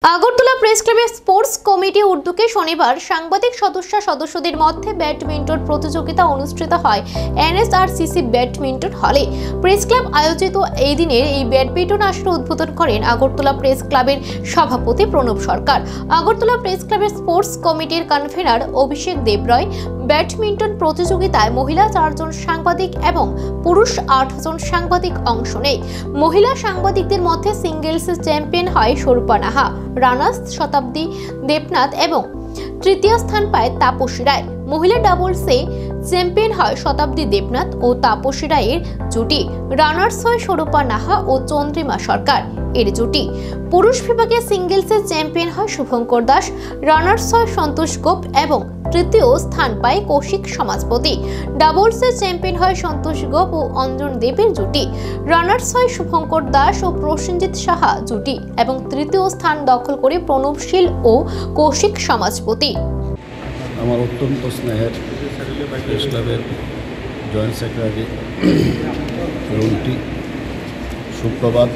Agartala press ক্লাবের sports committee উদ্যোগে শনিবার সাংবাদিক সদস্যদের মধ্যে ব্যাডমিন্টন প্রতিযোগিতা অনুষ্ঠিত হয় এনএসআরসিসি ব্যাডমিন্টন হলে। প্রেস ক্লাব আয়োজিত এই দিনের এই ব্যাডমিন্টন আসর উদ্বোধন করেন আগরতলা প্রেস ক্লাবের সভাপতি প্রণব সরকার। আগরতলা প্রেস ক্লাবের স্পোর্টস কমিটির কনভেনার অভিষেক দেবরয় ব্যাডমিন্টন প্রতিযোগিতায় মহিলা 4 জন সাংবাদিক এবং পুরুষ 8 জন সাংবাদিক অংশ নেয়। মহিলা সাংবাদিকদের মধ্যে সিঙ্গেলস চ্যাম্পিয়ন হয় স্বরূপা নাহা, রানার্স শতাব্দী দেবনাথ এবং তৃতীয় স্থান পায় তাপসী রায়। মহিলা ডাবলসে চ্যাম্পিয়ন হয় শতাব্দী দেবনাথ ও তাপসী রায়ের জুটি। রানার্স হয় স্বরূপা নাহা ও চন্দ্রিমা সরকার এর জুটি। পুরুষ বিভাগে সিঙ্গেলসে চ্যাম্পিয়ন হয় শুভঙ্কর দাস, রানার্স হয় সন্তোষ গোপ এবং তৃতীয় স্থান পায় কৌশিক সমাজপতি। ডাবলসে চ্যাম্পিয়ন হয় সন্তোষ গোপ ও অঞ্জন দেবের জুটি। রানার্স হয় শুভঙ্কর দাস ও প্রসেনজিৎ সাহা জুটি এবং তৃতীয় স্থান দখল করে প্রণবশীল ও কৌশিক সমাজপতি। আমার অত্যন্ত স্নেহের প্রেস ক্লাবের জয়েন্ট সেক্রেটারি রুন্টি, সুপ্রভাত,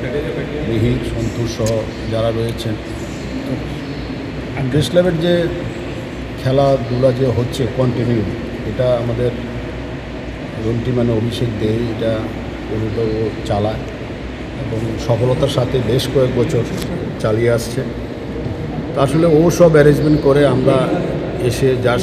মিহির, সন্তোষ সহ যারা রয়েছেন, প্রেস ক্লাবের যে খেলাধুলা যে হচ্ছে কন্টিনিউ, এটা আমাদের রুন্টি মানে অভিষেক দেয়, এটা পরিত চালায় এবং সফলতার সাথে বেশ কয়েক বছর চালিয়ে আসছে। তো আসলে ও সব অ্যারেঞ্জমেন্ট করে আমরা এসে যার